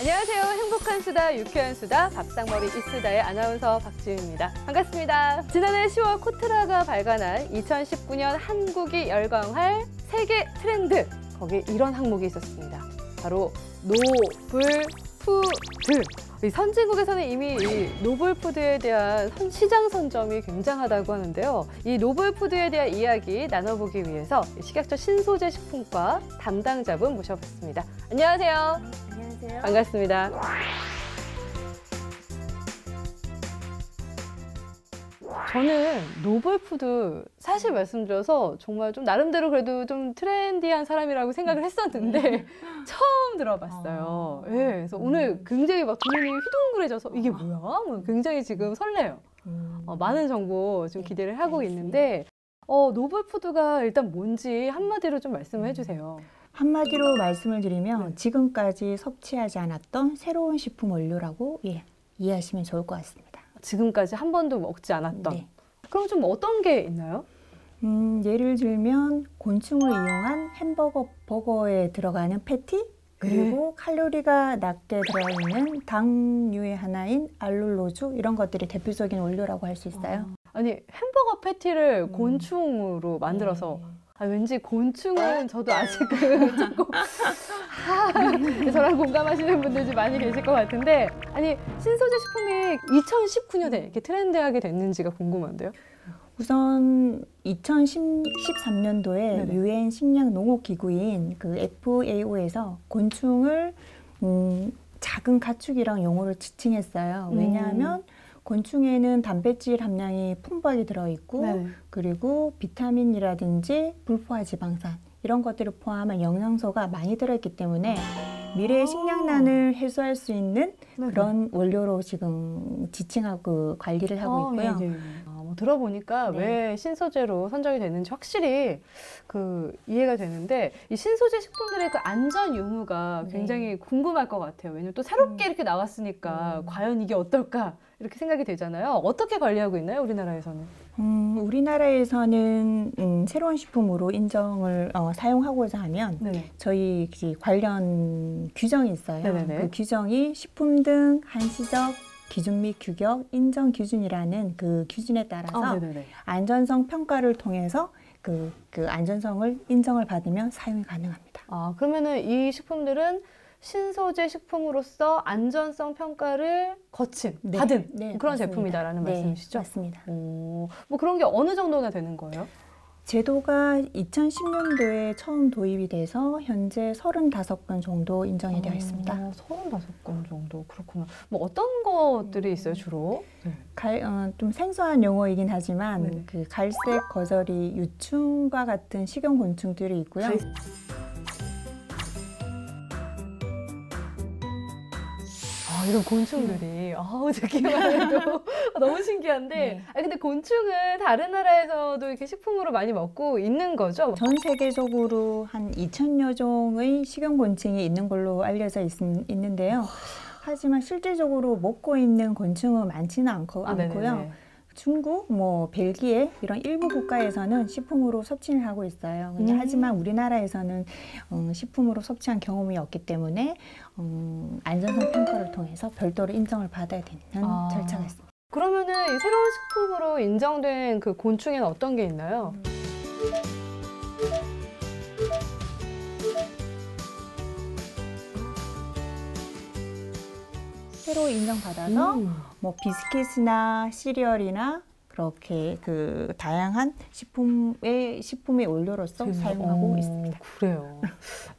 안녕하세요. 행복한 수다, 유쾌한 수다, 밥상머리 이수다의 아나운서 박지윤입니다. 반갑습니다. 지난해 10월 코트라가 발간한 2019년 한국이 열광할 세계 트렌드. 거기에 이런 항목이 있었습니다. 바로 노블푸드. 이 선진국에서는 이미 이 노블푸드에 대한 시장 선점이 굉장하다고 하는데요. 이 노블푸드에 대한 이야기 나눠보기 위해서 식약처 신소재 식품과 담당자분 모셔봤습니다. 안녕하세요. 안녕하세요. 반갑습니다. 저는 노블푸드 사실 말씀드려서 정말 좀 나름대로 그래도 좀 트렌디한 사람이라고 생각을 했었는데 처음 들어봤어요. 예, 그래서 오늘 굉장히 막 눈이 휘둥그레져서 이게 뭐야? 뭐 굉장히 지금 설레요. 많은 정보 좀 기대를 하고 있는데 노블푸드가 일단 뭔지 한마디로 좀 말씀을 해주세요. 한마디로 말씀을 드리면 지금까지 섭취하지 않았던 새로운 식품 원료라고 이해하시면 좋을 것 같습니다. 지금까지 한 번도 먹지 않았던. 네. 그럼 좀 어떤 게 있나요? 예를 들면 곤충을 이용한 햄버거, 버거에 들어가는 패티, 그리고 칼로리가 낮게 들어있는 당류의 하나인 알룰로주, 이런 것들이 대표적인 원료라고 할 수 있어요. 아니, 햄버거 패티를 곤충으로 만들어서 왠지 곤충은 저도 아직은 조금 저랑 공감하시는 분들 좀 많이 계실 것 같은데, 아니 신소재 식품이 2019년에 이렇게 트렌드하게 됐는지가 궁금한데요. 우선 2013년도에 유엔 식량 농업 기구인 그 FAO에서 곤충을 작은 가축이랑 용어를 지칭했어요. 왜냐하면 곤충에는 단백질 함량이 풍부하게 들어있고 그리고 비타민이라든지 불포화 지방산 이런 것들을 포함한 영양소가 많이 들어있기 때문에 미래의 식량난을 해소할 수 있는 그런 원료로 지금 지칭하고 관리를 하고 있고요. 들어보니까 왜 신소재로 선정이 됐는지 확실히 이해가 되는데, 이 신소재 식품들의 그 안전 유무가 굉장히 궁금할 것 같아요. 왜냐면 또 새롭게 이렇게 나왔으니까 과연 이게 어떨까 이렇게 생각이 되잖아요. 어떻게 관리하고 있나요, 우리나라에서는? 우리나라에서는 새로운 식품으로 인정을 사용하고자 하면 저희 관련 규정이 있어요. 그 규정이 식품 등 한시적 기준 및 규격 인정 기준이라는 그 기준에 따라서 안전성 평가를 통해서 그 안전성을 인정을 받으면 사용이 가능합니다. 그러면은 이 식품들은 신소재 식품으로서 안전성 평가를 받은 그런 맞습니다. 제품이다라는 말씀이시죠? 맞습니다. 뭐 그런 게 어느 정도나 되는 거예요? 제도가 2010년도에 처음 도입이 돼서 현재 35건 정도 인정이 되어 있습니다. 35건 정도. 그렇구나. 뭐 어떤 것들이 있어요, 주로? 좀 생소한 용어이긴 하지만 그 갈색 거저리, 유충과 같은 식용 곤충들이 있고요. 이런 곤충들이 듣기만 해도 너무 신기한데, 근데 곤충은 다른 나라에서도 이렇게 식품으로 많이 먹고 있는 거죠? 전 세계적으로 한 2,000여 종의 식용곤충이 있는 걸로 알려져 있는데요. 하지만 실질적으로 먹고 있는 곤충은 많지는 않고요. 중국, 벨기에 이런 일부 국가에서는 식품으로 섭취를 하고 있어요. 근데 하지만 우리나라에서는 식품으로 섭취한 경험이 없기 때문에 안전성 평가를 통해서 별도로 인정을 받아야 되는 절차가 있습니다. 그러면은 이 새로운 식품으로 인정된 그 곤충에는 어떤 게 있나요? 새로 인정받아서 비스킷이나 시리얼이나 그렇게 다양한 식품의 원료로서 사용하고 있습니다. 그래요.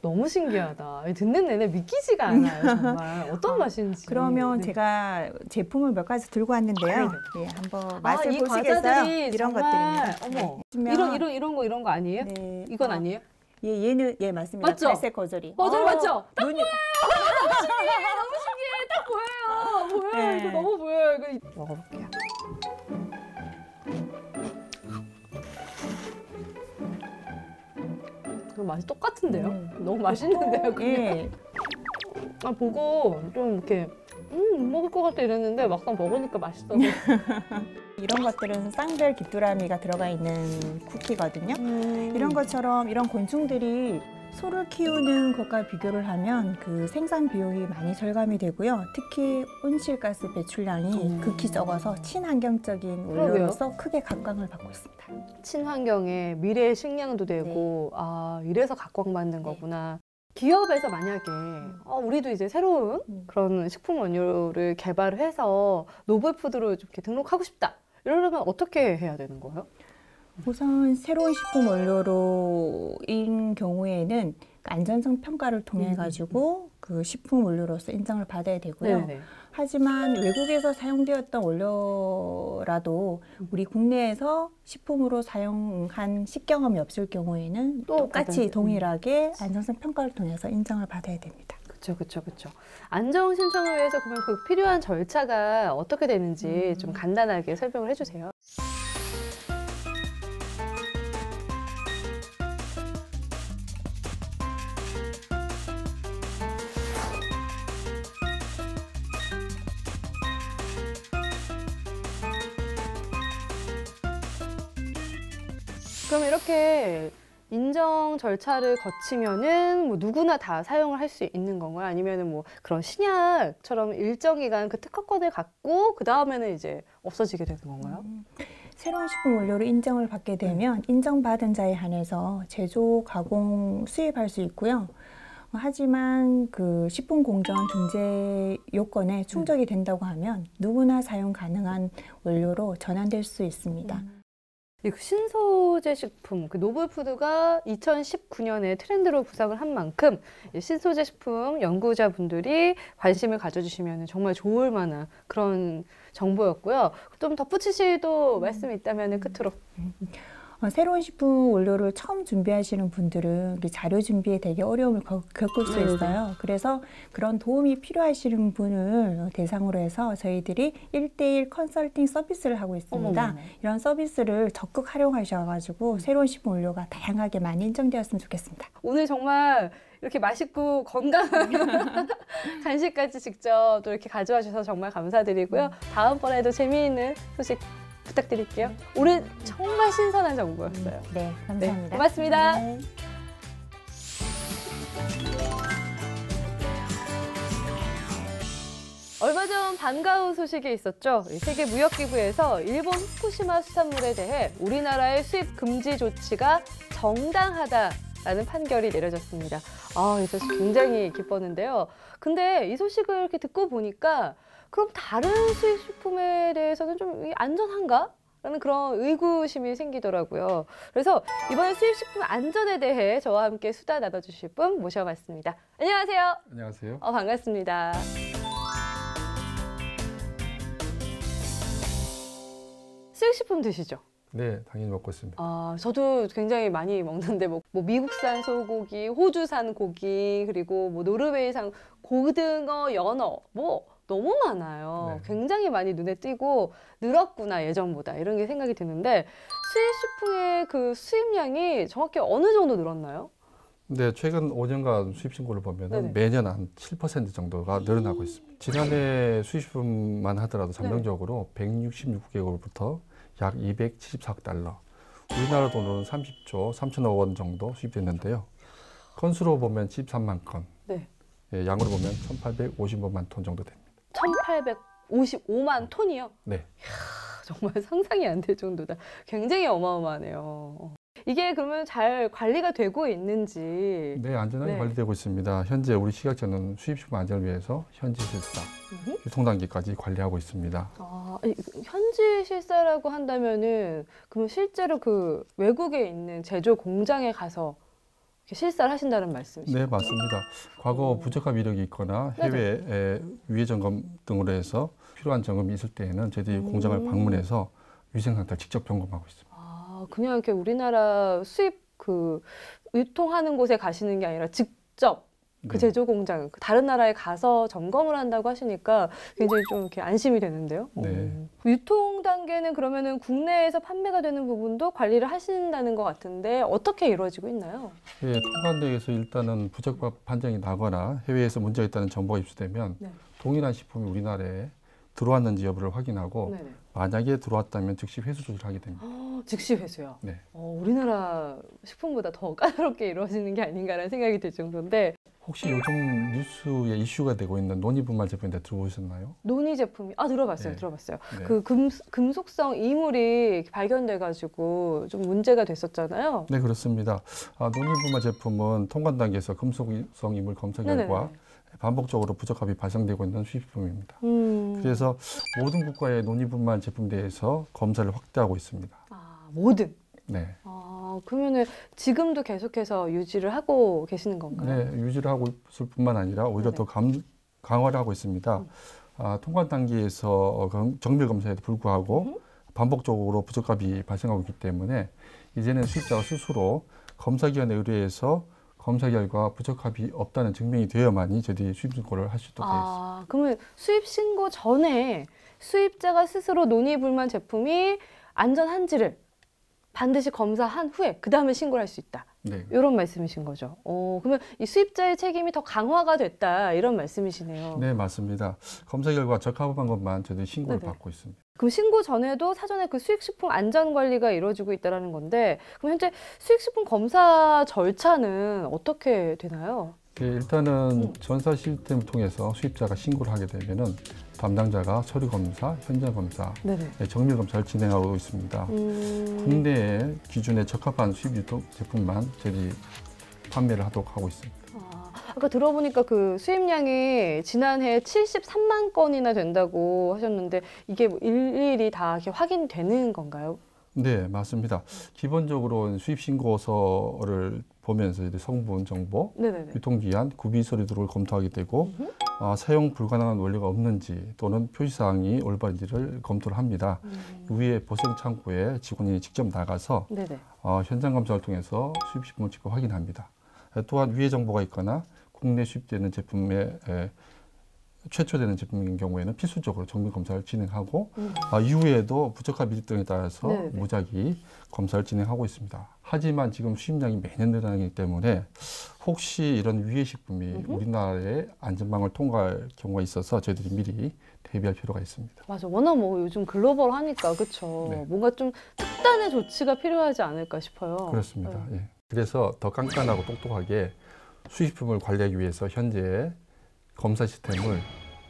너무 신기하다. 듣는 내내 믿기지가 않아요, 정말. 어떤 맛인지. 그러면 제가 제품을 몇 가지 들고 왔는데요. 한번 맛을 보시겠어요? 이런 것들입니다. 이런 거 아니에요? 이건 아니에요? 얘는 맞습니다. 맞죠? 갈색 거저리. 맞죠? 딱 보여요. 너무 신기해. 딱 보여요. 이거 너무 보여요. 이거 먹어볼게요. 맛이 똑같은데요? 너무 맛있는데요, 그냥? 보고 좀 이렇게 못 먹을 것 같아 이랬는데 막상 먹으니까 맛있어서. 이런 것들은 쌍별 귀뚜라미가 들어가 있는 쿠키거든요. 이런 것처럼 이런 곤충들이 소를 키우는 것과 비교를 하면 그 생산 비용이 많이 절감이 되고요. 특히 온실가스 배출량이 극히 적어서 친환경적인 원료로서 크게 각광을 받고 있습니다. 친환경의 미래의 식량도 되고 아 이래서 각광받는 거구나. 기업에서 만약에 우리도 이제 새로운 그런 식품 원료를 개발을 해서 노벨푸드로 좀 이렇게 등록하고 싶다. 이러려면 어떻게 해야 되는 거예요? 우선 새로운 식품 원료로인 경우에는 안전성 평가를 통해 가지고 그 식품 원료로서 인정을 받아야 되고요. 네네. 하지만 외국에서 사용되었던 원료라도 우리 국내에서 식품으로 사용한 식경험이 없을 경우에는 똑같이 동일하게 안전성 평가를 통해서 인정을 받아야 됩니다. 그렇죠. 안정 신청을 위해서 그러면 그 필요한 절차가 어떻게 되는지 좀 간단하게 설명을 해주세요. 그럼 이렇게 인정 절차를 거치면은 뭐 누구나 다 사용을 할 수 있는 건가요? 아니면은 뭐 그런 신약처럼 일정 기간 그 특허권을 갖고 그 다음에는 이제 없어지게 되는 건가요? 새로운 식품 원료로 인정을 받게 되면 인정받은 자에 한해서 제조, 가공, 수입할 수 있고요. 하지만 그 식품공정 등재 요건에 충족이 된다고 하면 누구나 사용 가능한 원료로 전환될 수 있습니다. 이 신소재 식품, 그 노벨푸드가 2019년에 트렌드로 부상을 한 만큼 신소재 식품 연구자분들이 관심을 가져주시면 정말 좋을 만한 그런 정보였고요. 좀 덧붙이실 또 말씀이 있다면 끝으로. 새로운 식품 원료를 처음 준비하시는 분들은 자료 준비에 되게 어려움을 겪을 수 있어요. 그래서 그런 도움이 필요하시는 분을 대상으로 해서 저희들이 1:1 컨설팅 서비스를 하고 있습니다. 이런 서비스를 적극 활용하셔가지고 새로운 식품 원료가 다양하게 많이 인정되었으면 좋겠습니다. 오늘 정말 이렇게 맛있고 건강한 간식까지 직접 또 이렇게 가져와 주셔서 정말 감사드리고요. 다음번에도 재미있는 소식 부탁드릴게요. 올해 정말 신선한 정보였어요. 네, 감사합니다. 네, 고맙습니다. 네. 얼마 전 반가운 소식이 있었죠. 세계무역기구에서 일본 후쿠시마 수산물에 대해 우리나라의 수입 금지 조치가 정당하다라는 판결이 내려졌습니다. 이 소식 굉장히 기뻤는데요. 근데 이 소식을 이렇게 듣고 보니까 그럼 다른 수입 식품에 대해서는 좀 안전한가? 라는 그런 의구심이 생기더라고요. 그래서 이번에 수입 식품 안전에 대해 저와 함께 수다 나눠주실 분 모셔봤습니다. 안녕하세요. 안녕하세요. 반갑습니다. 수입 식품 드시죠? 네, 당연히 먹고 있습니다. 저도 굉장히 많이 먹는데 뭐 미국산 소고기, 호주산 고기, 그리고 뭐 노르웨이산 고등어, 연어 너무 많아요. 네. 굉장히 많이 눈에 띄고 늘었구나 예전보다 이런 게 생각이 드는데 수입 식품의 그 수입량이 정확히 어느 정도 늘었나요? 네, 최근 5년간 수입신고를 보면 매년 한 7% 정도가 늘어나고 있습니다. 지난해 수입식품만 하더라도 잠정적으로 166개국으로부터 약 274억 달러, 우리나라 돈으로는 30조 3천억 원 정도 수입됐는데요. 건수로 보면 13만 건, 양으로 보면 1,855만 톤 정도 됩니다. 1,855만 톤이요? 네. 이야, 정말 상상이 안 될 정도다. 굉장히 어마어마하네요. 이게 그러면 잘 관리가 되고 있는지? 네, 안전하게 관리되고 있습니다. 현재 우리 식약처는 수입식품 안전을 위해서 현지 실사, 유통 단계까지 관리하고 있습니다. 현지 실사라고 한다면은 그럼 실제로 그 외국에 있는 제조 공장에 가서 실사를 하신다는 말씀이시죠? 네, 맞습니다. 과거 부적합 이력이 있거나 해외 유해 점검 등으로 해서 필요한 점검이 있을 때에는 저희들이 공장을 방문해서 위생 상태를 직접 점검하고 있습니다. 그냥 이렇게 우리나라 수입 유통하는 곳에 가시는 게 아니라 직접 그 제조 공장, 다른 나라에 가서 점검을 한다고 하시니까 굉장히 좀 이렇게 안심이 되는데요. 네. 유통 단계는 그러면은 국내에서 판매가 되는 부분도 관리를 하신다는 것 같은데 어떻게 이루어지고 있나요? 예, 통관대에서 일단은 부적합 판정이 나거나 해외에서 문제가 있다는 정보가 입수되면 동일한 식품이 우리나라에 들어왔는지 여부를 확인하고 네네. 만약에 들어왔다면 즉시 회수 조치를 하게 됩니다. 즉시 회수요. 네. 우리나라 식품보다 더 까다롭게 이루어지는 게 아닌가라는 생각이 들 정도인데 혹시 요즘 뉴스에 이슈가 되고 있는 논이분말 제품인데 들어보셨나요? 논이 제품이 들어봤어요. 네. 들어봤어요. 네. 그 금속성 이물이 발견돼가지고 좀 문제가 됐었잖아요. 네, 그렇습니다. 논이분말 제품은 통관 단계에서 금속성 이물 검사 결과 네네네. 반복적으로 부적합이 발생되고 있는 수입품입니다. 그래서 모든 국가의 논이분말 제품에 대해서 검사를 확대하고 있습니다. 모든. 네. 그러면은 지금도 계속해서 유지를 하고 계시는 건가요? 네, 유지를 하고 있을 뿐만 아니라 오히려 네네. 더 강화를 하고 있습니다. 통관 단계에서 정밀 검사에도 불구하고 반복적으로 부적합이 발생하고 있기 때문에 이제는 수입자가 스스로 검사기관에 의뢰해서 검사 결과 부적합이 없다는 증명이 되어야만이 저희들이 수입 신고를 할 수 있도록 되어 있습니다. 그러면 수입 신고 전에 수입자가 스스로 논이불만 제품이 안전한지를 반드시 검사한 후에 그 다음에 신고를 할 수 있다. 네. 이런 말씀이신 거죠. 그러면 이 수입자의 책임이 더 강화가 됐다 이런 말씀이시네요. 네, 맞습니다. 검사 결과 적합한 것만 저희들이 신고를 네네. 받고 있습니다. 그럼 신고 전에도 사전에 그 수익식품 안전 관리가 이루어지고 있다는 건데 그럼 현재 수익식품 검사 절차는 어떻게 되나요? 네, 일단은 전사 시스템을 통해서 수입자가 신고를 하게 되면은 담당자가 서류 검사, 현장 검사, 네네. 정밀 검사를 진행하고 있습니다. 국내의 기준에 적합한 수입 유통 제품만 저희들이 판매를 하도록 하고 있습니다. 아까 들어보니까 그 수입량이 지난해 73만 건이나 된다고 하셨는데 이게 뭐 일일이 다 이렇게 확인되는 건가요? 네, 맞습니다. 기본적으로 수입 신고서를 보면서 이제 성분 정보, 네네네. 유통기한, 구비 서류 등을 검토하게 되고 사용 불가능한 원료가 없는지 또는 표시사항이 올바른지를 검토를 합니다. 위에 보생 창고에 직원이 직접 나가서 네네. 현장 검사를 통해서 수입 식품을 직접 확인합니다. 또한 위해 정보가 있거나 국내 수입되는 제품에 최초되는 제품인 경우에는 필수적으로 정밀 검사를 진행하고 이후에도 부적합 일등에 따라서 네네. 무작위 검사를 진행하고 있습니다. 하지만 지금 수입량이 매년 늘어나기 때문에 혹시 이런 위해 식품이 우리나라의 안전망을 통과할 경우가 있어서 저희들이 미리 대비할 필요가 있습니다. 맞아. 워낙 뭐 요즘 글로벌하니까 그렇죠. 네. 뭔가 좀 특단의 조치가 필요하지 않을까 싶어요. 그렇습니다. 네. 예. 그래서 더 깐깐하고 똑똑하게 수입품을 관리하기 위해서 현재 검사 시스템을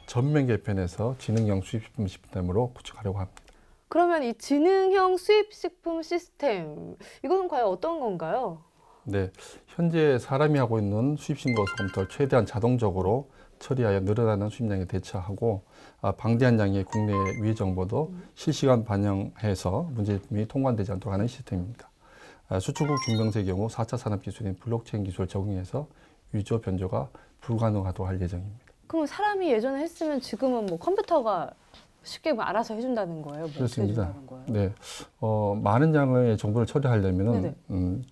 전면 개편해서 지능형 수입식품 시스템으로 구축하려고 합니다. 그러면 이 지능형 수입식품 시스템 이건 과연 어떤 건가요? 네, 현재 사람이 하고 있는 수입신고서 검토를 최대한 자동적으로 처리하여 늘어나는 수입량에 대처하고 방대한 양의 국내 위해 정보도 실시간 반영해서 문제점이 통관되지 않도록 하는 시스템입니다. 수출국 증명서의 경우 4차 산업기술인 블록체인 기술을 적용해서 위조 변조가 불가능하도록 할 예정입니다. 그럼 사람이 예전에 했으면 지금은 뭐 컴퓨터가 쉽게 뭐 알아서 해준다는 거예요? 뭐 그렇습니다. 해준다는 거예요? 네, 많은 양의 정보를 처리하려면은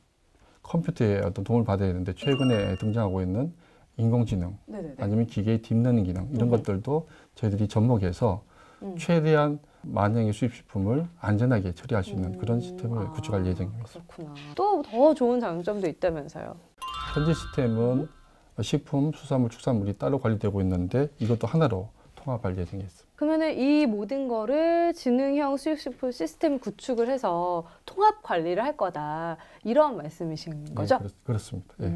컴퓨터의 어떤 도움을 받아야 되는데 최근에 등장하고 있는 인공지능 네네네. 아니면 기계의 딥러닝 기능 이런 것들도 저희들이 접목해서 최대한 만약의 수입식품을 안전하게 처리할 수 있는 그런 시스템을 구축할 예정입니다. 그렇구나. 또 더 좋은 장점도 있다면서요? 현재 시스템은 식품, 수산물, 축산물이 따로 관리되고 있는데 이것도 하나로 통합할 예정이 있습니다. 그러면은 이 모든 거를 지능형 수입식품 시스템 구축을 해서 통합 관리를 할 거다 이런 말씀이신 거죠? 네, 그렇습니다. 예.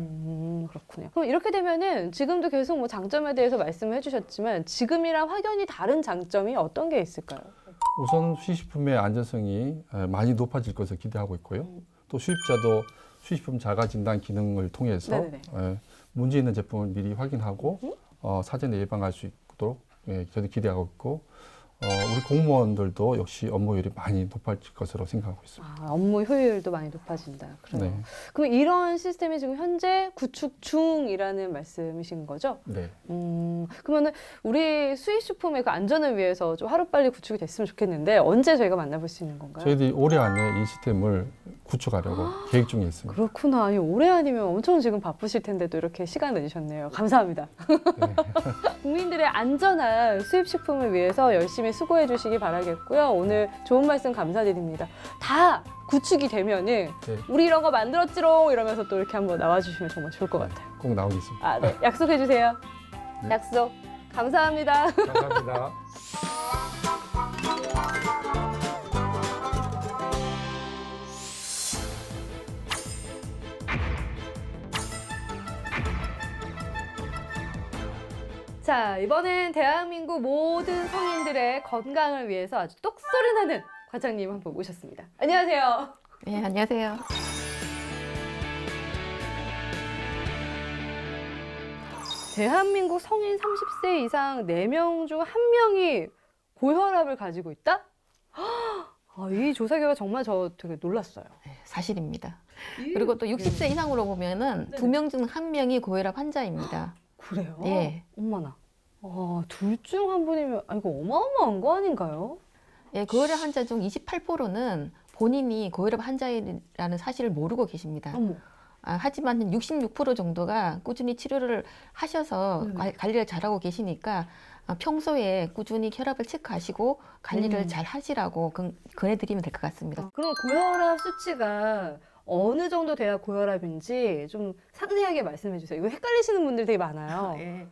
그렇군요. 그럼 이렇게 되면은 지금도 계속 뭐 장점에 대해서 말씀을 해주셨지만 지금이랑 확연히 다른 장점이 어떤 게 있을까요? 우선 수입식품의 안전성이 많이 높아질 것을 기대하고 있고요. 또 수입자도 수입품 자가 진단 기능을 통해서 문제 있는 제품을 미리 확인하고 사전에 예방할 수 있도록 저도 기대하고 있고 우리 공무원들도 역시 업무 효율이 많이 높아질 것으로 생각하고 있습니다. 업무 효율도 많이 높아진다. 그래요. 네. 그럼 이런 시스템이 지금 현재 구축 중이라는 말씀이신 거죠? 네. 그러면은 우리 수입식품의 그 안전을 위해서 좀 하루빨리 구축이 됐으면 좋겠는데 언제 저희가 만나볼 수 있는 건가요? 저희들이 올해 안에 이 시스템을 구축하려고 계획 중에 있습니다. 그렇구나. 아니, 올해 아니면 엄청 지금 바쁘실 텐데도 이렇게 시간 내주셨네요. 감사합니다. 네. 국민들의 안전한 수입식품을 위해서 열심히 수고해 주시기 바라겠고요. 오늘 좋은 말씀 감사드립니다. 다 구축이 되면은 우리 이런 거 만들었지롱 이러면서 또 이렇게 한번 나와주시면 정말 좋을 것 같아요. 꼭 나오겠습니다. 네. 약속해 주세요. 네. 약속. 감사합니다. 감사합니다. 자, 이번엔 대한민국 모든 성인들의 건강을 위해서 아주 똑소리 나는 과장님 한 분 모셨습니다. 안녕하세요. 네, 안녕하세요. 대한민국 성인 30세 이상 4명 중 1명이 고혈압을 가지고 있다? 이 조사 결과 정말 저 되게 놀랐어요. 네, 사실입니다. 그리고 또 60세 이상으로 보면은 2명 중 1명이 고혈압 환자입니다. 그래요? 예. 엄마나. 둘 중 한 분이면 이거 어마어마한 거 아닌가요? 예, 고혈압 환자 중 28%는 본인이 고혈압 환자라는 사실을 모르고 계십니다. 어머. 하지만 66% 정도가 꾸준히 치료를 하셔서 관리를 잘하고 계시니까 평소에 꾸준히 혈압을 체크하시고 관리를 잘 하시라고 권해드리면 될 것 같습니다. 그럼 고혈압 수치가 어느 정도 돼야 고혈압인지 좀 상세하게 말씀해 주세요. 이거 헷갈리시는 분들 되게 많아요. 예.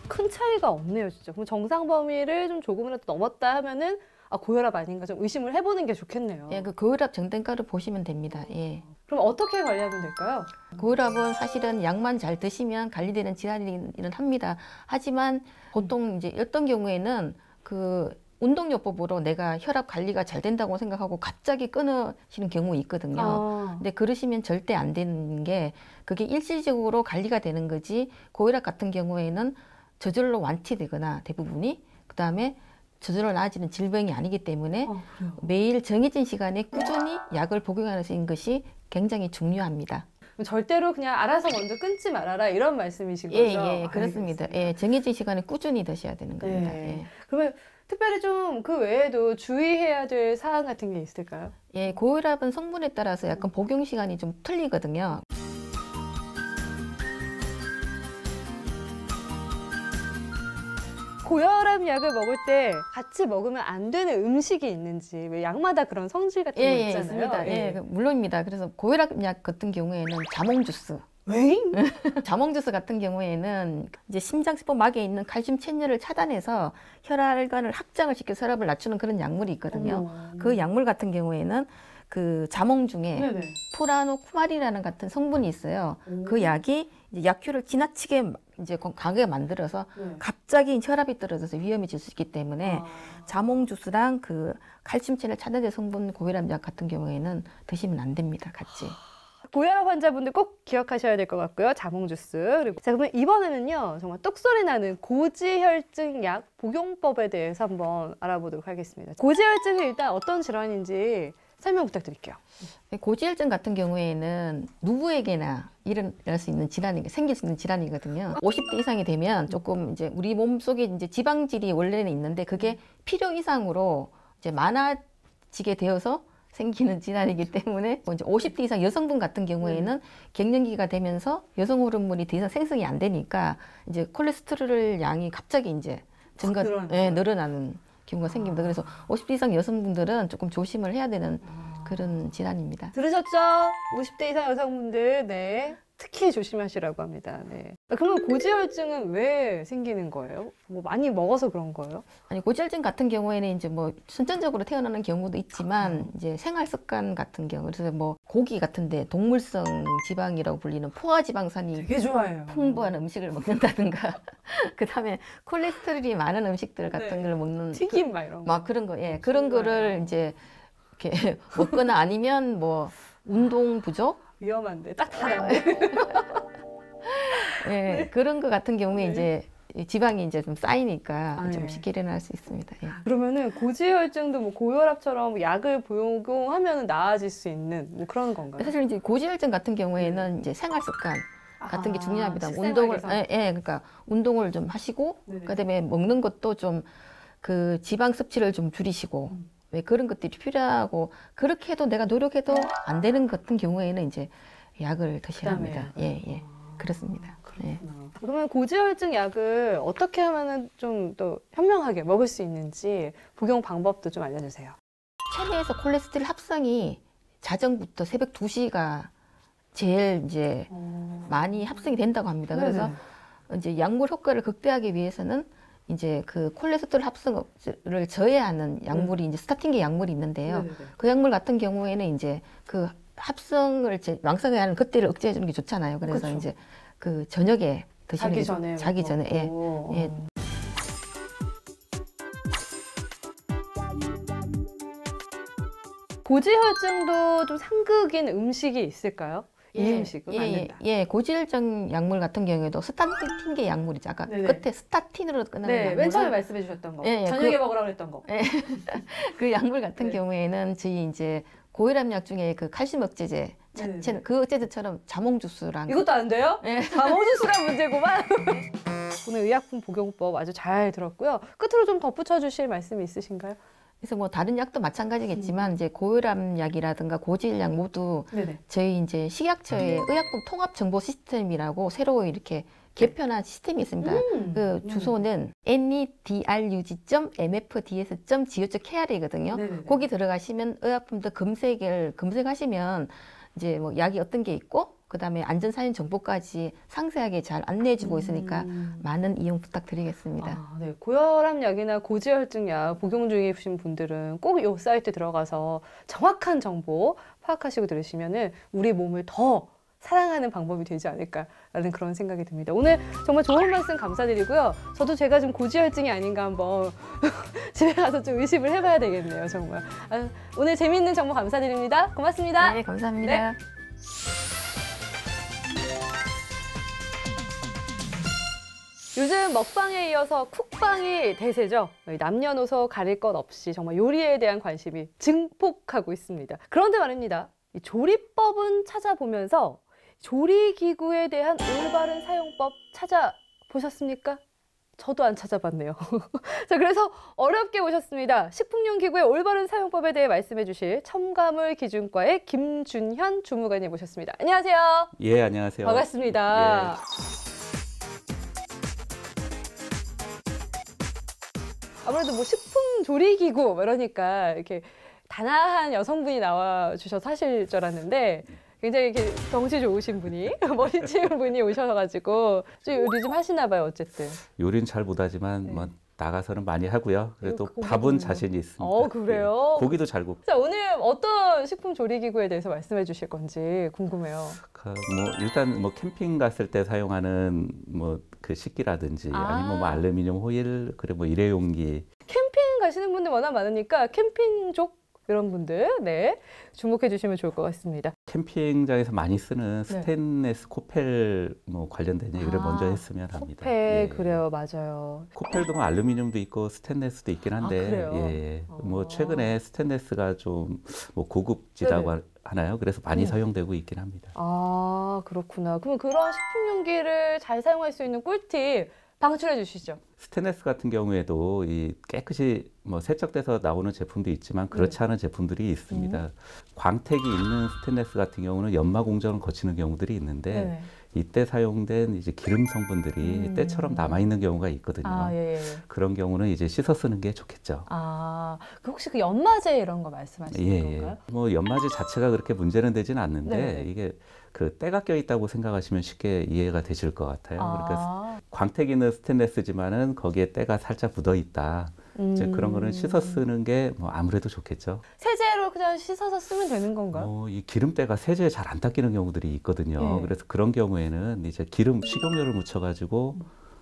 큰 차이가 없네요, 진짜. 그럼 정상 범위를 좀 조금이라도 넘었다 하면은 고혈압 아닌가 좀 의심을 해보는 게 좋겠네요. 예, 그 고혈압 정된가를 보시면 됩니다. 예. 그럼 어떻게 관리하면 될까요? 고혈압은 사실은 약만 잘 드시면 관리되는 질환이긴 합니다. 하지만 보통 이제 어떤 경우에는 그 운동요법으로 내가 혈압 관리가 잘 된다고 생각하고 갑자기 끊으시는 경우 있거든요. 근데 그러시면 절대 안 되는 게 그게 일시적으로 관리가 되는 거지 고혈압 같은 경우에는 저절로 완치되거나 대부분이 그다음에 저절로 나아지는 질병이 아니기 때문에 매일 정해진 시간에 꾸준히 약을 복용하는 것이 굉장히 중요합니다. 절대로 그냥 알아서 먼저 끊지 말아라 이런 말씀이신 거죠? 예, 그렇습니다. 예, 정해진 시간에 꾸준히 드셔야 되는 겁니다. 네. 예. 그러면 특별히 좀 그 외에도 주의해야 될 사항 같은 게 있을까요? 예, 고혈압은 성분에 따라서 약간 복용 시간이 좀 틀리거든요. 고혈압 약을 먹을 때 같이 먹으면 안 되는 음식이 있는지 왜 약마다 그런 성질 같은 거 있잖아요. 있습니다. 예, 물론입니다. 그래서 고혈압 약 같은 경우에는 자몽 주스. 왜? 자몽 주스 같은 경우에는 이제 심장세포 막에 있는 칼슘 채널을 차단해서 혈관을 확장을 시켜서 혈압을 낮추는 그런 약물이 있거든요. 그 약물 같은 경우에는 그 자몽 중에 프라노쿠마린이라는 같은 성분이 있어요. 그 약이 이제 약효를 지나치게 이제 강하게 만들어서 갑자기 혈압이 떨어져서 위험해질 수 있기 때문에 자몽 주스랑 그 칼슘 채널 차단제 성분 고혈압 약 같은 경우에는 드시면 안 됩니다. 같이. 고혈압 환자분들 꼭 기억하셔야 될 것 같고요. 자몽 주스. 그리고 자, 그러면 이번에는요. 정말 똑소리 나는 고지혈증 약 복용법에 대해서 한번 알아보도록 하겠습니다. 고지혈증은 일단 어떤 질환인지 설명 부탁드릴게요. 고지혈증 같은 경우에는 누구에게나 일어날 수 있는 생길 수 있는 질환이거든요. 50대 이상이 되면 조금 이제 우리 몸 속에 이제 지방질이 원래는 있는데 그게 필요 이상으로 이제 많아지게 되어서 생기는 질환이기 때문에 이제 50대 이상 여성분 같은 경우에는 갱년기가 되면서 여성 호르몬이 더 이상 생성이 안 되니까 이제 콜레스테롤 양이 갑자기 이제 늘어나는 경우가 생깁니다. 그래서 50대 이상 여성분들은 조금 조심을 해야 되는 그런 질환입니다. 들으셨죠? 50대 이상 여성분들, 네. 특히 조심하시라고 합니다. 네. 그러면 고지혈증은 왜 생기는 거예요? 뭐 많이 먹어서 그런 거예요? 아니, 고지혈증 같은 경우에는 이제 뭐 선천적으로 태어나는 경우도 있지만 이제 생활 습관 같은 경우, 그래서 뭐 고기 같은데 동물성 지방이라고 불리는 포화지방산이 되게 좋아해요. 풍부한 음식을 먹는다든가, 그 다음에 콜레스테롤이 많은 음식들 같은 걸 먹는 튀김 막 이런 거. 막 그런 거, 예, 그런 거를 이제 이렇게 먹거나 아니면 뭐 운동 부족. 위험한데 딱 하나네. 네, 그런 거 같은 경우에 이제 지방이 이제 좀 쌓이니까 좀 네. 쉽게 일어날 수 있습니다. 예. 그러면은 고지혈증도 뭐 고혈압처럼 약을 복용하면 나아질 수 있는 뭐 그런 건가요? 사실 이제 고지혈증 같은 경우에는 이제 생활 습관 같은 게 중요합니다. 운동을, 그러니까 운동을 좀 하시고, 그다음에 먹는 것도 좀 그 지방 섭취를 좀 줄이시고. 왜 그런 것들이 필요하고 그렇게 해도 내가 노력해도 안 되는 것 같은 경우에는 이제 약을 드셔야 합니다. 예, 그렇습니다. 예. 그러면 고지혈증 약을 어떻게 하면은 좀 또 현명하게 먹을 수 있는지 복용 방법도 좀 알려주세요. 체내에서 콜레스테롤 합성이 자정부터 새벽 2시가 제일 이제 많이 합성이 된다고 합니다. 그래서 이제 약물 효과를 극대화하기 위해서는 이제 그 콜레스테롤 합성을 저해하는 약물이 이제 스타틴계 약물이 있는데요. 그 약물 같은 경우에는 이제 그 합성을 왕성하는 그때를 억제해 주는 게 좋잖아요. 그래서 그쵸. 이제 그 저녁에 드시는 게 자기 전에 예. 먹고. 예. 고지혈증도 좀 상극인 음식이 있을까요? 이 음식을 만든다. 예, 고지혈증 약물 같은 경우에도 스타틴계 약물이죠. 아까 네네. 끝에 스타틴으로 끝나는 네, 약물. 맨 처음에 말씀해 주셨던 거. 예, 예, 저녁에 그- 먹으라고 했던 거. 그 약물 같은 네. 경우에는 저희 이제 고혈압 약 중에 그 칼슘 억제제 자체는 네네. 그 억제제처럼 자몽 주스랑 이것도 안 돼요? 예. 자몽주스란 문제구만. 오늘 의약품 복용법 아주 잘 들었고요. 끝으로 좀 덧붙여 주실 말씀이 있으신가요? 그래서 뭐 다른 약도 마찬가지겠지만 이제 고혈압 약이라든가 고지혈약 모두 네네. 저희 이제 식약처의 의약품 통합 정보 시스템이라고 새로 이렇게 개편한 시스템이 있습니다. 그 주소는 nedrug.mfds.go.kr이거든요. 네네네. 거기 들어가시면 의약품들 검색하시면 이제 뭐 약이 어떤 게 있고 그다음에 안전사인 정보까지 상세하게 잘 안내해주고 있으니까 많은 이용 부탁드리겠습니다. 아, 네. 고혈압 약이나 고지혈증 약 복용 중이신 분들은 꼭 이 사이트 들어가서 정확한 정보 파악하시고 들으시면은 우리 몸을 더 사랑하는 방법이 되지 않을까라는 그런 생각이 듭니다. 오늘 정말 좋은 말씀 감사드리고요. 저도 제가 좀 고지혈증이 아닌가 한번 집에 가서 좀 의심을 해봐야 되겠네요. 정말. 아, 오늘 재미있는 정보 감사드립니다. 고맙습니다. 네, 감사합니다. 요즘 먹방에 이어서 쿡방이 대세죠. 남녀노소 가릴 것 없이 정말 요리에 대한 관심이 증폭하고 있습니다. 그런데 말입니다. 이 조리법은 찾아보면서 조리기구에 대한 올바른 사용법 찾아보셨습니까? 저도 안 찾아봤네요. 자, 그래서 어렵게 모셨습니다. 식품용 기구의 올바른 사용법에 대해 말씀해 주실 첨가물 기준과의 김준현 주무관님 모셨습니다. 안녕하세요. 예, 안녕하세요. 반갑습니다. 아무래도 뭐 식품 조리기구 이러니까 이렇게 단아한 여성분이 나와 주셔서 하실 줄 알았는데 굉장히 이렇게 덩치 좋으신 분이 머리 치운 분이 오셔가지고 좀 요리 좀 하시나 봐요. 어쨌든. 요리는 잘 못하지만 네. 뭐 나가서는 많이 하고요. 그래도 그거 밥은 보면. 자신이 있습니다. 그래요? 예, 고기도 잘 굽고. 자, 오늘 어떤 식품 조리기구에 대해서 말씀해 주실 건지 궁금해요. 뭐 일단 뭐 캠핑 갔을 때 사용하는 뭐 그 식기라든지 아니면 뭐 알루미늄 호일 그리고 뭐 일회용기. 캠핑 가시는 분들 워낙 많으니까 캠핑족 이런 분들 네 주목해 주시면 좋을 것 같습니다. 캠핑장에서 많이 쓰는 스테인레스 코펠 뭐 관련된 얘기를 먼저 했으면 합니다. 코펠 예. 그래요, 맞아요. 코펠도 뭐 알루미늄도 있고 스테인레스도 있긴 한데, 그래요? 예, 뭐 최근에 스테인레스가 좀 뭐 고급지다고 네네. 하나요? 그래서 많이 사용되고 있긴 합니다. 아, 그렇구나. 그럼 그런 식품 용기를 잘 사용할 수 있는 꿀팁 방출해 주시죠. 스테인레스 같은 경우에도 이 깨끗이 뭐 세척돼서 나오는 제품도 있지만 그렇지 않은 제품들이 있습니다. 광택이 있는 스테인레스 같은 경우는 연마 공정을 거치는 경우들이 있는데 네네. 이때 사용된 이제 기름 성분들이 때처럼 남아 있는 경우가 있거든요. 아, 예, 예. 그런 경우는 이제 씻어 쓰는 게 좋겠죠. 아, 그 혹시 그 연마제 이런 거 말씀하시는 건가요? 뭐 연마제 자체가 그렇게 문제는 되진 않는데 네네. 이게 그 때가 껴 있다고 생각하시면 쉽게 이해가 되실 것 같아요. 그러니까 아, 광택 있는 스테인레스지만은 거기에 때가 살짝 묻어 있다. 이제 그런 거는 씻어 쓰는 게 뭐 아무래도 좋겠죠. 세제로 그냥 씻어서 쓰면 되는 건가요? 이 기름때가 세제에 잘 안 닦이는 경우들이 있거든요. 예. 그래서 그런 경우에는 이제 식용유를 묻혀가지고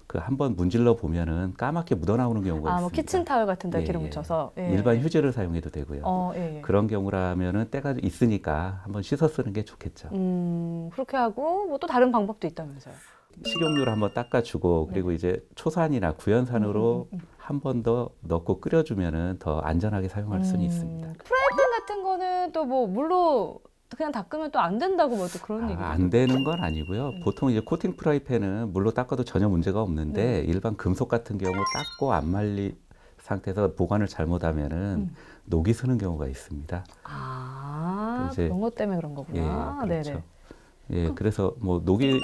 그 한번 문질러 보면은 까맣게 묻어 나오는 경우가 아, 뭐 있습니다. 키친타월 같은 데 예, 기름 예. 묻혀서. 예. 일반 휴지를 사용해도 되고요. 예, 예. 그런 경우라면은 때가 있으니까 한번 씻어 쓰는 게 좋겠죠. 그렇게 하고 뭐 또 다른 방법도 있다면서요. 식용유를 한번 닦아주고 그리고 이제 초산이나 구연산으로 한 번 더 넣고 끓여주면은 더 안전하게 사용할 수는 있습니다. 프라이팬 같은 거는 또 뭐 물로 그냥 닦으면 또 안 된다고 뭐 또 그런 얘기도 안 되는 건 아니고요. 보통 이제 코팅 프라이팬은 물로 닦아도 전혀 문제가 없는데 일반 금속 같은 경우 닦고 안 말린 상태에서 보관을 잘못하면은 녹이 스는 경우가 있습니다. 아, 이제- 그런 것 때문에 그런 거구나. 예, 그렇죠. 네네. 예, 그래서 뭐 녹이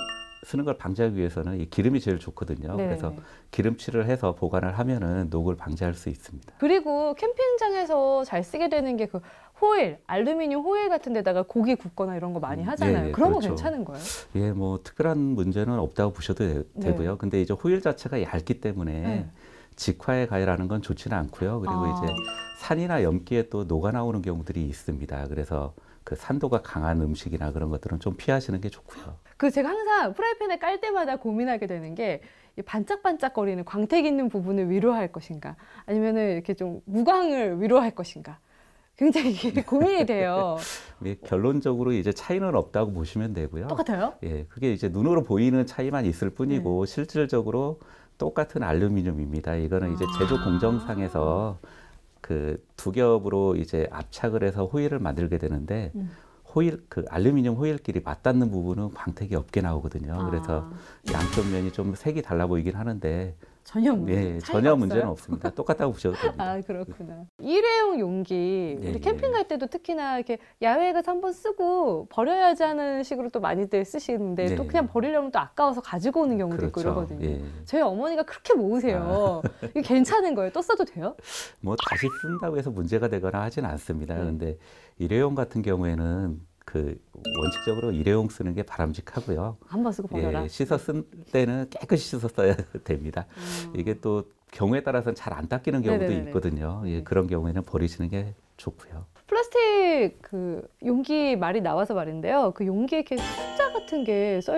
쓰는 걸 방지하기 위해서는 이 기름이 제일 좋거든요. 네네. 그래서 기름칠을 해서 보관을 하면은 녹을 방지할 수 있습니다. 그리고 캠핑장에서 잘 쓰게 되는 게 그 호일, 알루미늄 호일 같은 데다가 고기 굽거나 이런 거 많이 하잖아요. 예, 예, 그런 거 그렇죠. 괜찮은 거예요? 예, 뭐 특별한 문제는 없다고 보셔도 되고요. 근데 이제 호일 자체가 얇기 때문에 네. 직화에 가열하는 건 좋지는 않고요. 그리고 아. 이제 산이나 염기에 또 녹아 나오는 경우들이 있습니다. 그래서 그 산도가 강한 음식이나 그런 것들은 좀 피하시는 게 좋고요. 그 제가 항상 프라이팬에 깔 때마다 고민하게 되는 게 이 반짝반짝거리는 광택 있는 부분을 위로할 것인가 아니면은 이렇게 좀 무광을 위로할 것인가 굉장히 이게 고민이 돼요. 결론적으로 이제 차이는 없다고 보시면 되고요. 똑같아요? 예, 그게 이제 눈으로 보이는 차이만 있을 뿐이고 실질적으로 똑같은 알루미늄입니다. 이거는 이제 제조 공정상에서 그 두 겹으로 이제 압착을 해서 호일을 만들게 되는데 호일 그 알루미늄 호일끼리 맞닿는 부분은 광택이 없게 나오거든요. 그래서 양쪽 면이 좀 색이 달라 보이긴 하는데 전혀 전혀 문제는 없습니다. 똑같다고 보셔도 됩니다. 아, 그렇구나. 일회용 용기 우리 캠핑 갈 때도 특히나 이렇게 야외에 가서 한번 쓰고 버려야지 하는 식으로 또 많이들 쓰시는데 또 그냥 버리려면 또 아까워서 가지고 오는 경우도 있고 이러거든요. 저희 어머니가 그렇게 모으세요. 이게 괜찮은 거예요? 또 써도 돼요? 뭐 다시 쓴다고 해서 문제가 되거나 하진 않습니다. 그런데 일회용 같은 경우에는 그 원칙적으로 일회용 쓰는 게 바람직하고요. 한 번 쓰고 버려라. 씻어 쓸 때는 깨끗이 씻어 써야 됩니다. 이게 또 경우에 따라서는 잘 안 닦이는 경우도 있거든요. 그런 경우에는 버리시는 게 좋고요. 플라스틱 그 용기 말이 나와서 말인데요. 그 용기에 이렇게 숫자 같은 게 써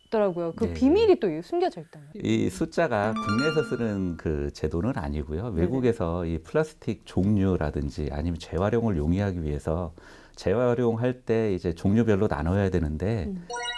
있더라고요. 그 비밀이 또 숨겨져 있다는. 이 숫자가 국내에서 쓰는 그 제도는 아니고요. 외국에서 이 플라스틱 종류라든지 아니면 재활용을 용이하기 위해서 재활용할 때 이제 종류별로 나눠야 되는데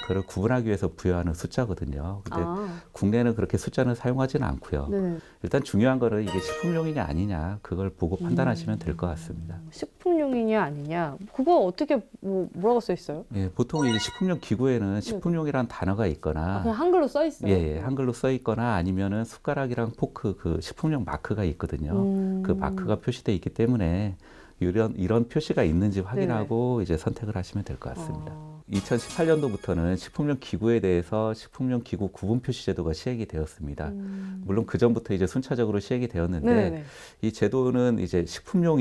그걸 구분하기 위해서 부여하는 숫자거든요. 근데 국내는 그렇게 숫자는 사용하지는 않고요. 일단 중요한 거는 이게 식품용이냐 아니냐 그걸 보고 판단하시면 될 것 같습니다. 식품용이냐 아니냐 그거 어떻게 뭐라고 써 있어요? 예, 보통 이 식품용 기구에는 식품용이라는 단어가 있거나 그냥 한글로 써 있어요. 예, 한글로 써 있거나 아니면은 숟가락이랑 포크 그 식품용 마크가 있거든요. 그 마크가 표시돼 있기 때문에 이런 표시가 있는지 확인하고 이제 선택을 하시면 될 것 같습니다. 2018년도부터는 식품용 기구에 대해서 식품용 기구 구분 표시 제도가 시행이 되었습니다. 물론 그 전부터 이제 순차적으로 시행이 되었는데 이 제도는 이제 식품용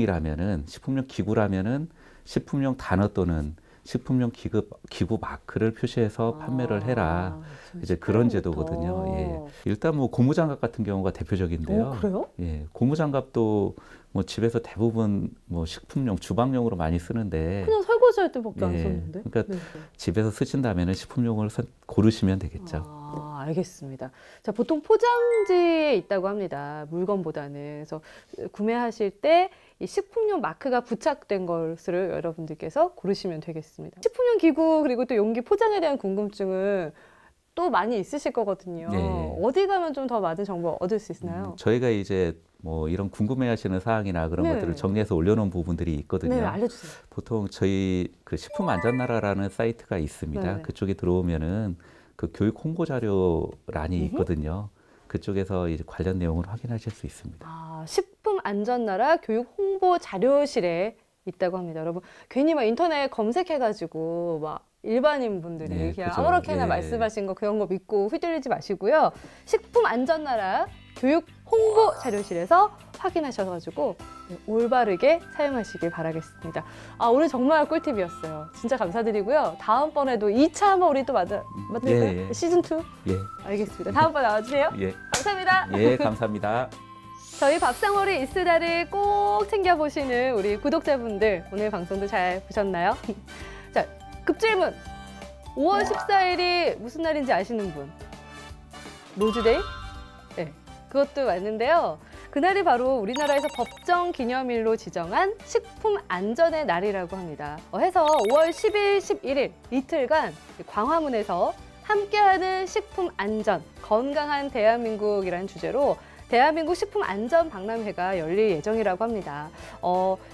기구라면은 식품용 단어 또는 식품용 기구 마크를 표시해서 판매를 해라. 이제 그런 제도거든요. 예. 일단 뭐 고무장갑 같은 경우가 대표적인데요. 그래요? 예. 고무장갑도 뭐 집에서 대부분 뭐 식품용, 주방용으로 많이 쓰는데 그냥 설거지할 때밖에 안 썼는데. 그러니까 집에서 쓰신다면은 식품용을 고르시면 되겠죠. 알겠습니다. 자, 보통 포장지에 있다고 합니다. 물건보다는. 그래서 구매하실 때 이 식품용 마크가 부착된 것을 여러분들께서 고르시면 되겠습니다. 식품용 기구 그리고 또 용기 포장에 대한 궁금증은 또 많이 있으실 거거든요. 어디 가면 좀 더 많은 정보 얻을 수 있나요? 저희가 이제 뭐 이런 궁금해하시는 사항이나 그런 것들을 정리해서 올려놓은 부분들이 있거든요. 네, 알려주세요. 보통 저희 그 식품안전나라라는 사이트가 있습니다. 그쪽에 들어오면은 그 교육 홍보 자료란이 있거든요. 그쪽에서 이제 관련 내용을 확인하실 수 있습니다. 식품안전나라 교육 홍보 자료실에 있다고 합니다. 여러분 괜히 막 인터넷 검색해가지고 막 일반인 분들이 그냥 아무렇게나 말씀하신 거 그런 거 믿고 휘둘리지 마시고요. 식품안전나라 교육 홍보 자료실에서 확인하셔가지고 올바르게 사용하시길 바라겠습니다. 오늘 정말 꿀팁이었어요. 진짜 감사드리고요. 다음번에도 2차 한번 우리 또 만들까요? 시즌2? 예. 알겠습니다. 다음번에 나와주세요. 감사합니다. 예, 감사합니다. 저희 밥상머리 이쓰다를 꼭 챙겨보시는 우리 구독자분들 오늘 방송도 잘 보셨나요? 자, 급질문! 5월 14일이 무슨 날인지 아시는 분? 로즈데이? 네, 그것도 맞는데요. 그날이 바로 우리나라에서 법정 기념일로 지정한 식품 안전의 날이라고 합니다. 해서 5월 10일, 11일 이틀간 광화문에서 함께하는 식품 안전, 건강한 대한민국이라는 주제로 대한민국 식품 안전 박람회가 열릴 예정이라고 합니다.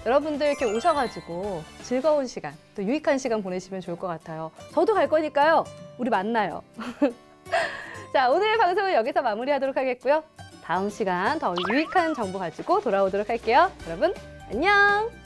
여러분들 이렇게 오셔가지고 즐거운 시간, 또 유익한 시간 보내시면 좋을 것 같아요. 저도 갈 거니까요. 우리 만나요. 자, 오늘 방송은 여기서 마무리하도록 하겠고요. 다음 시간 더 유익한 정보 가지고 돌아오도록 할게요. 여러분, 안녕!